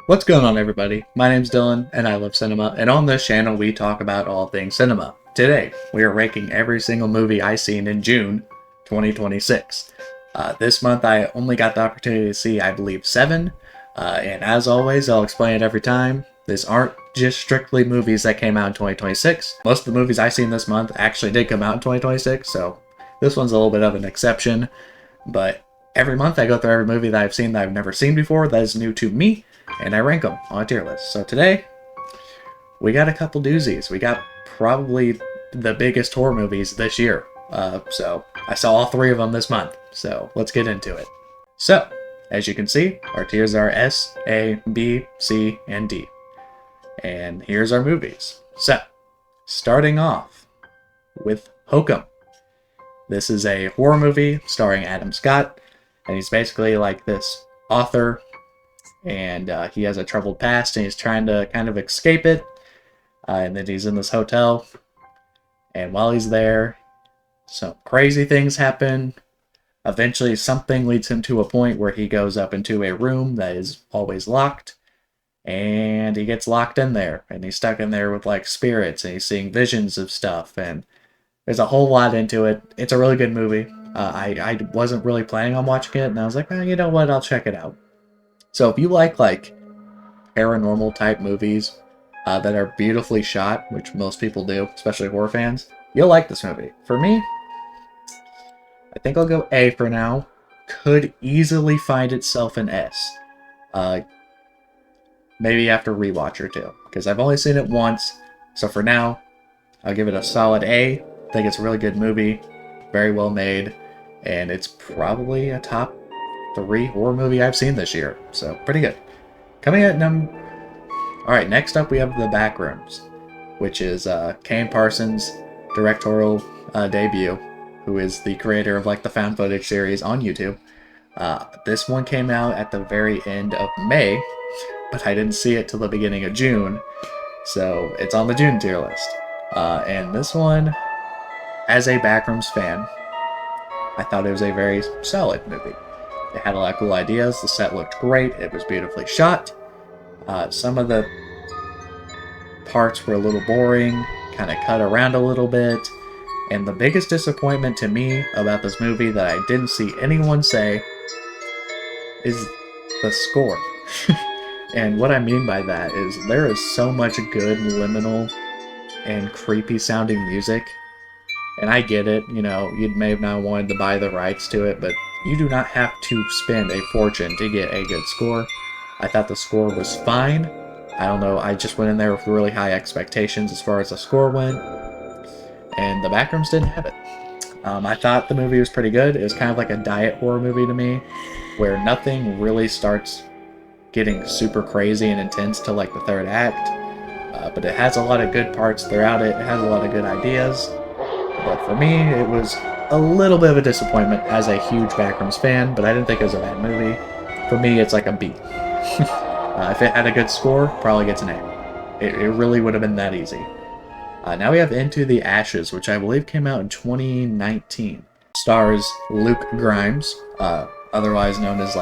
What's going on, everybody? My name's Dylan, and I love cinema, and on this channel we talk about all things cinema. Today, we are ranking every single movie I've seen in June 2026. This month I only got the opportunity to see, I believe, 7, and as always, I'll explain it every time. These aren't just strictly movies that came out in 2026. Most of the movies I've seen this month actually did come out in 2026, so this one's a little bit of an exception, but every month I go through every movie that I've seen that I've never seen before that is new to me, and I rank them on a tier list. So today, we got a couple doozies. We got probably the biggest horror movies this year. So I saw all 3 of them this month. So let's get into it. So, as you can see, our tiers are S, A, B, C, and D. And here's our movies. So, starting off with Hokum. This is a horror movie starring Adam Scott, and he's basically like this author, and he has a troubled past, and he's trying to kind of escape it, and then he's in this hotel, and while he's there, some crazy things happen. Eventually, something leads him to a point where he goes up into a room that is always locked, and he gets locked in there, and he's stuck in there with like spirits, and he's seeing visions of stuff, and there's a whole lot into it. It's a really good movie. I wasn't really planning on watching it, and I was like, you know what, I'll check it out. So if you like paranormal type movies that are beautifully shot, which most people do, especially horror fans, you'll like this movie. For me, I think I'll go A for now. Could easily find itself an S. Maybe after rewatch or two, because I've only seen it once. So for now, I'll give it a solid A. I think it's a really good movie, very well made, and it's probably a top 3 horror movie I've seen this year, so pretty good. Coming at Alright, next up we have The Backrooms, which is Kane Parsons' directorial debut, who is the creator of the found footage series on YouTube. This one came out at the very end of May, but I didn't see it till the beginning of June, so it's on the June tier list. And this one, as a Backrooms fan, I thought it was a very solid movie. It had a lot of cool ideas, the set looked great, it was beautifully shot. Some of the parts were a little boring, kind of cut around a little bit, and the biggest disappointment to me about this movie that I didn't see anyone say is the score. And what I mean by that is there is so much good liminal and creepy sounding music, and I get it, you may have not wanted to buy the rights to it, but you do not have to spend a fortune to get a good score. I thought the score was fine. I don't know, I just went in there with really high expectations as far as the score went, and The Backrooms didn't have it. I thought the movie was pretty good. It was kind of like a diet horror movie to me, where nothing really starts getting super crazy and intense till the 3rd act, but it has a lot of good parts throughout it. It has a lot of good ideas, but for me, it was a little bit of a disappointment as a huge Backrooms fan, but I didn't think it was a bad movie. For me, it's like a B. If it had a good score, probably gets an A. It really would have been that easy. Now we have Into the Ashes, which I believe came out in 2019. Stars Luke Grimes, otherwise known as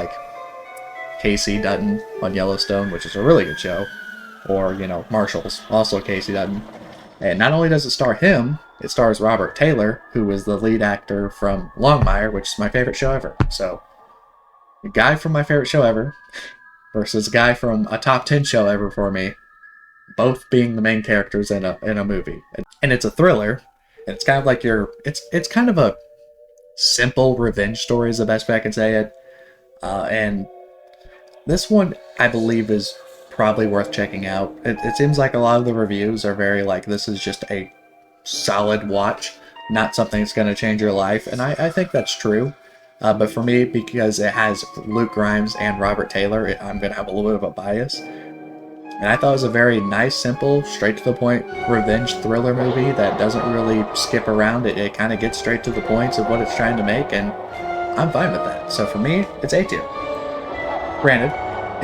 Casey Dutton on Yellowstone, which is a really good show. Or, Marshalls, also Casey Dutton. And not only does it star him, it stars Robert Taylor, who is the lead actor from Longmire, which is my favorite show ever. So, a guy from my favorite show ever versus a guy from a top 10 show ever for me, both being the main characters in a movie. And it's a thriller, and it's kind of it's kind of a simple revenge story is the best way I can say it. And this one, I believe, is probably worth checking out. It seems like a lot of the reviews are very this is just a solid watch, not something that's going to change your life, and I think that's true. But for me, because it has Luke Grimes and Robert Taylor, I'm going to have a little bit of a bias. And I thought it was a very nice, simple, straight-to-the-point revenge thriller movie that doesn't really skip around. It kind of gets straight to the points of what it's trying to make, and I'm fine with that. So for me, it's A tier. Granted,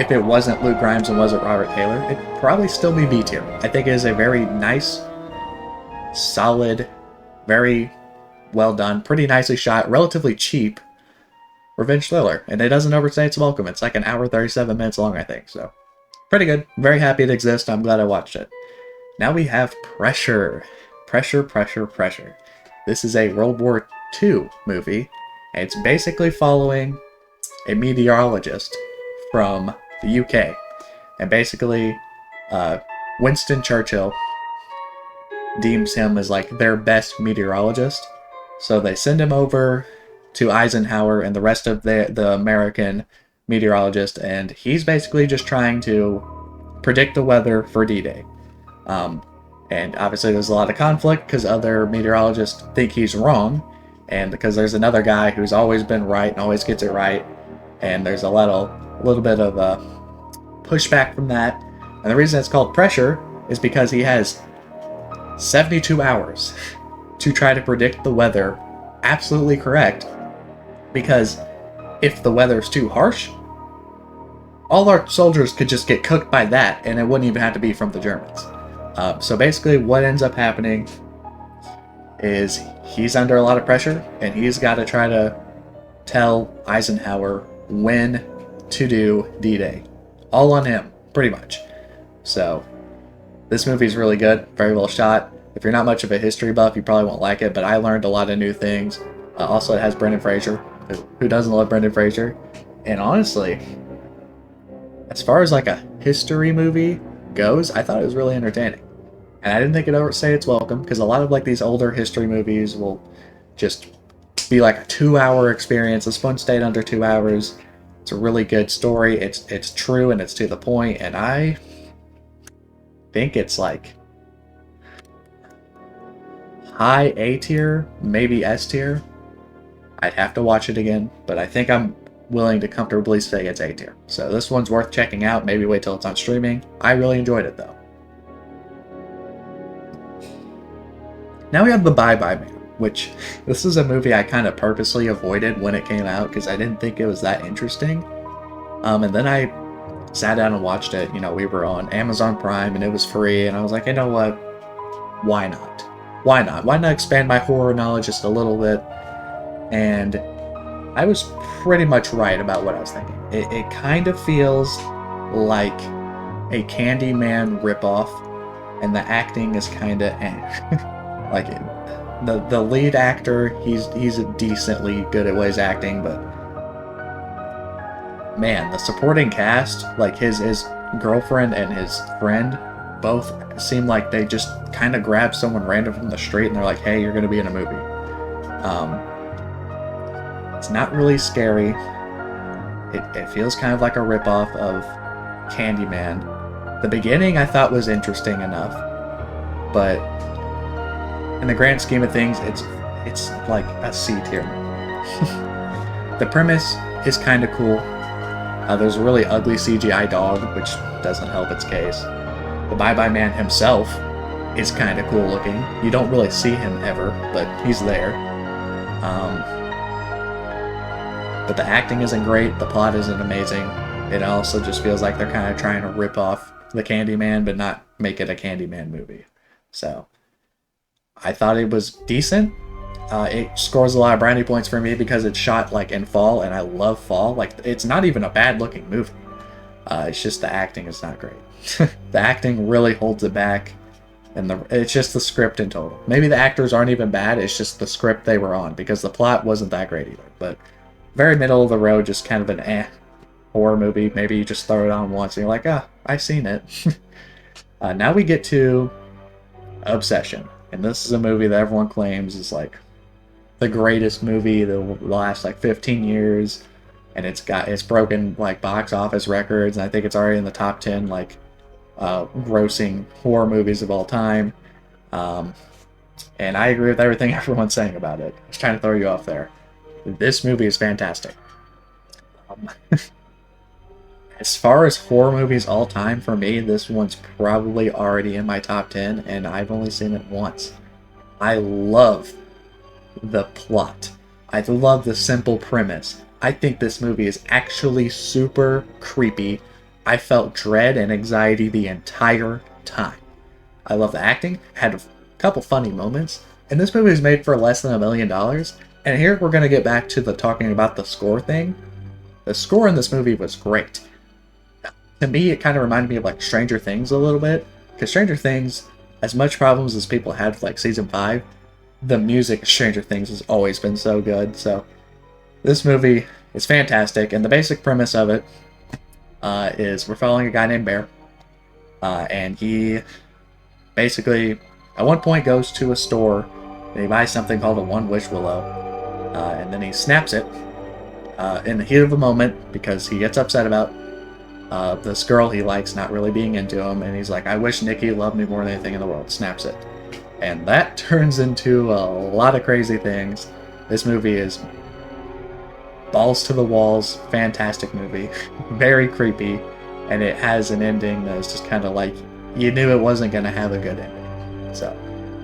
if it wasn't Luke Grimes and wasn't Robert Taylor, it'd probably still be B tier. I think it is a very nice, solid, very well done, pretty nicely shot, relatively cheap revenge thriller. And it doesn't overstay its welcome. It's like an hour 37 minutes long, I think. So pretty good. Very happy it exists. I'm glad I watched it. Now we have Pressure. Pressure, Pressure, Pressure. This is a World War II movie, and it's basically following a meteorologist from the UK. And basically, Winston Churchill deems him as like their best meteorologist. So they send him over to Eisenhower and the rest of the American meteorologist, and he's basically just trying to predict the weather for D-Day. And obviously there's a lot of conflict because other meteorologists think he's wrong, and because there's another guy who's always been right and always gets it right, and there's a little bit of pushback from that. And the reason it's called Pressure is because he has 72 hours to try to predict the weather absolutely correct, because if the weather's too harsh, all our soldiers could just get cooked by that, and it wouldn't even have to be from the Germans. So basically what ends up happening is he's under a lot of pressure, and he's got to try to tell Eisenhower when to do D-Day. All on him, pretty much. So this movie's really good, very well shot. If you're not much of a history buff, you probably won't like it, but I learned a lot of new things. Also, it has Brendan Fraser. Who doesn't love Brendan Fraser? And honestly, as far as like a history movie goes, I thought it was really entertaining. And I didn't think it'd overstay its welcome, because a lot of like these older history movies will just be like a 2-hour experience. This one stayed under 2 hours. It's a really good story. It's true and it's to the point, and I think it's like high A tier, maybe S tier. I'd have to watch it again, but I think I'm willing to comfortably say it's A tier. So this one's worth checking out. Maybe wait till it's on streaming. I really enjoyed it though. Now we have The Bye-Bye Man, which this is a movie I kind of purposely avoided when it came out because I didn't think it was that interesting. And then I sat down and watched it. You know, we were on Amazon Prime and it was free, and I was like, you know what? Why not? Why not? Why not expand my horror knowledge just a little bit? And I was pretty much right about what I was thinking. It kind of feels like a Candyman ripoff, and the acting is kind of like the lead actor. He's decently good at what he's acting, but man, the supporting cast, like his girlfriend and his friend, both seem like they just kind of grabbed someone random from the street and they're like, "Hey, you're going to be in a movie." It's not really scary. It feels kind of like a ripoff of Candyman. The beginning I thought was interesting enough, but in the grand scheme of things, it's like a C tier. The premise is kind of cool. There's a really ugly CGI dog, which doesn't help its case. The Bye-Bye Man himself is kind of cool looking. You don't really see him ever, but he's there. But the acting isn't great, the plot isn't amazing. It also just feels like they're kind of trying to rip off the Candyman, but not make it a Candyman movie. So, I thought it was decent. It scores a lot of brownie points for me because it's shot like in fall, and I love fall. Like, it's not even a bad looking movie. It's just the acting is not great. The acting really holds it back, and it's just the script in total. Maybe the actors aren't even bad, it's just the script they were on, because the plot wasn't that great either. But very middle of the road, just kind of an horror movie. Maybe you just throw it on once and you're like, I've seen it. Now we get to Obsession. And this is a movie that everyone claims is like the greatest movie the last like 15 years. And it's broken like box office records. And I think it's already in the top 10 like grossing horror movies of all time. And I agree with everything everyone's saying about it. I was trying to throw you off there. This movie is fantastic. As far as horror movies all time, for me, this one's probably already in my top 10, and I've only seen it once. I love the plot. I love the simple premise. I think this movie is actually super creepy. I felt dread and anxiety the entire time. I love the acting, had a couple funny moments, and this movie is made for less than $1 million. And here we're going to get back to talking about the score thing. The score in this movie was great. to me, it kind of reminded me of like Stranger Things a little bit. Because Stranger Things, as much problems as people had with like season 5, the music of Stranger Things has always been so good. So this movie is fantastic, and the basic premise of it is we're following a guy named Bear, and he basically at one point goes to a store and he buys something called a One Wish Willow, and then he snaps it in the heat of a moment because he gets upset about this girl he likes not really being into him, and he's like, I wish Nikki loved me more than anything in the world. Snaps it. And that turns into a lot of crazy things. This movie is balls to the walls, fantastic movie, very creepy, and it has an ending that's just kind of like, you knew it wasn't going to have a good ending. So,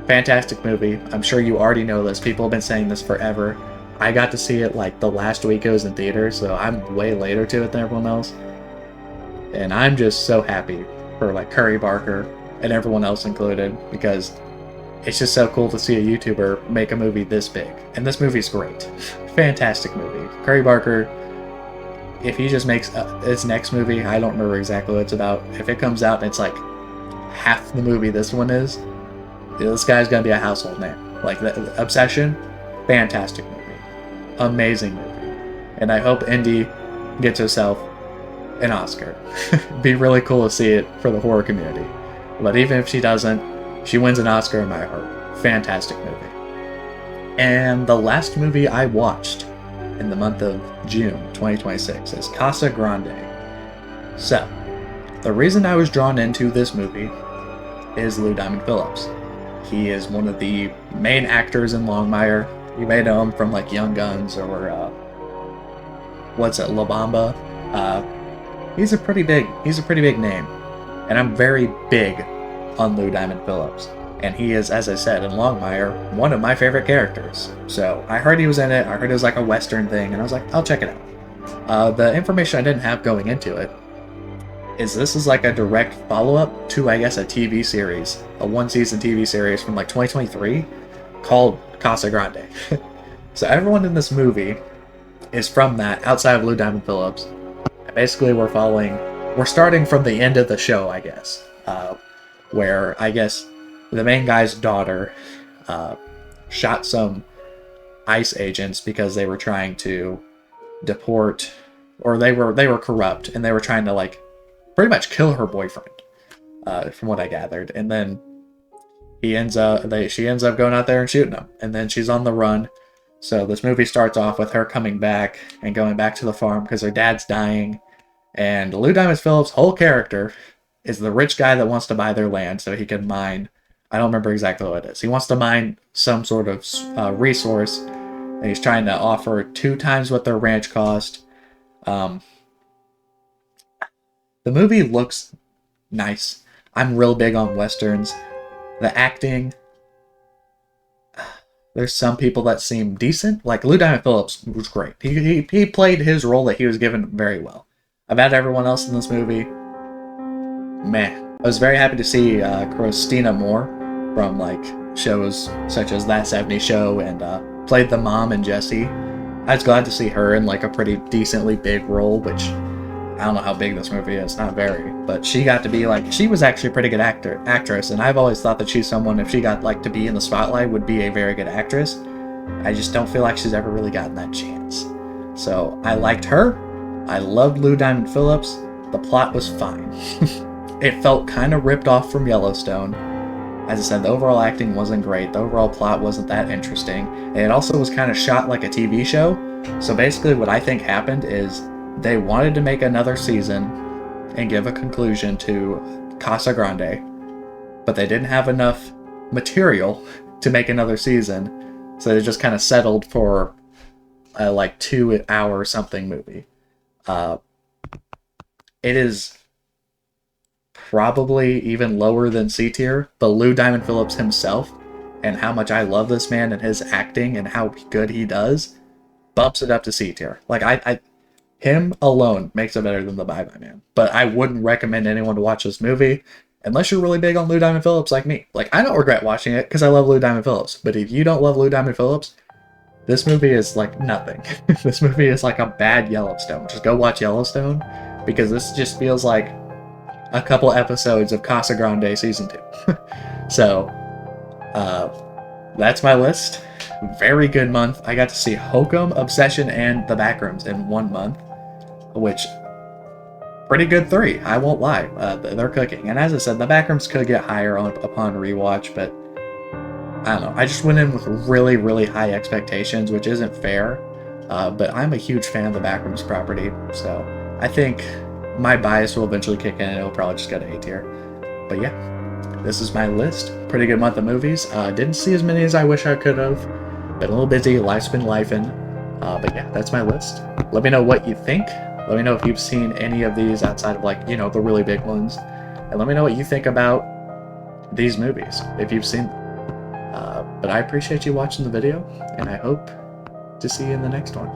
fantastic movie. I'm sure you already know this. People have been saying this forever. I got to see it like the last week it was in theaters, so I'm way later to it than everyone else. And I'm just so happy for like Curry Barker and everyone else included, because it's just so cool to see a YouTuber make a movie this big. And this movie's great. Fantastic movie. Curry Barker, if he just makes his next movie, I don't remember exactly what it's about. If it comes out and it's like half the movie this one is, this guy's gonna be a household name. Like, the Obsession, fantastic movie. Amazing movie. And I hope Indy gets herself an Oscar. Be really cool to see it for the horror community. But even if she doesn't, she wins an Oscar in my heart. Fantastic movie. And the last movie I watched in the month of June 2026 is Casa Grande. So, the reason I was drawn into this movie is Lou Diamond Phillips. He is one of the main actors in Longmire. You may know him from like Young Guns or what's it, La Bamba. He's a pretty big name, and I'm very big on Lou Diamond Phillips. And he is, as I said, in Longmire, one of my favorite characters. So I heard he was in it. I heard it was like a Western thing, and I was like, I'll check it out. The information I didn't have going into it is this is like a direct follow-up to, I guess, a TV series, a one-season TV series from like 2023 called Casa Grande. So everyone in this movie is from that, outside of Lou Diamond Phillips. And basically, we're starting from the end of the show, I guess, where I guess the main guy's daughter shot some ICE agents because they were trying to deport, or they were corrupt, and they were trying to like pretty much kill her boyfriend, from what I gathered. And then she ends up going out there and shooting him, and then she's on the run. So this movie starts off with her coming back and going back to the farm because her dad's dying. And Lou Diamond Phillips' whole character is the rich guy that wants to buy their land so he can mine. I don't remember exactly what it is. He wants to mine some sort of resource, and he's trying to offer 2 times what their ranch cost. The movie looks nice. I'm real big on Westerns. The acting, there's some people that seem decent. Like Lou Diamond Phillips was great. He played his role that he was given very well. About everyone else in this movie, meh. I was very happy to see Christina Moore from like shows such as That 70s Show and played the mom in Jessie. I was glad to see her in like a pretty decently big role, which I don't know how big this movie is, not very, but she got to be like, she was actually a pretty good actress, and I've always thought that she's someone, if she got like to be in the spotlight, would be a very good actress. I just don't feel like she's ever really gotten that chance. So I liked her. I loved Lou Diamond Phillips. The plot was fine. It felt kind of ripped off from Yellowstone. As I said, the overall acting wasn't great. The overall plot wasn't that interesting. And it also was kind of shot like a TV show. So basically what I think happened is they wanted to make another season and give a conclusion to Casa Grande, but they didn't have enough material to make another season. So they just kind of settled for a like 2-hour something movie. It is probably even lower than C tier, but Lou Diamond Phillips himself and how much I love this man and his acting and how good he does bumps it up to C tier. Like him alone makes it better than The Bye Bye Man. But I wouldn't recommend anyone to watch this movie unless you're really big on Lou Diamond Phillips like me. Like, I don't regret watching it because I love Lou Diamond Phillips. But if you don't love Lou Diamond Phillips, this movie is like nothing. This movie is like a bad Yellowstone. Just go watch Yellowstone, because this just feels like a couple episodes of Casa Grande Season 2. So, that's my list. Very good month. I got to see Hokum, Obsession, and The Backrooms in 1 month, which pretty good 3. I won't lie. They're cooking. And as I said, The Backrooms could get higher upon rewatch, but I don't know. I just went in with really, really high expectations, which isn't fair. But I'm a huge fan of the Backrooms property, so I think my bias will eventually kick in and it'll probably just go to A tier. But yeah, this is my list. Pretty good month of movies. Didn't see as many as I wish I could have. Been a little busy. Life's been lifing. But yeah, that's my list. Let me know what you think. Let me know if you've seen any of these outside of, like, you know, the really big ones. And let me know what you think about these movies, if you've seen them. But I appreciate you watching the video, and I hope to see you in the next one.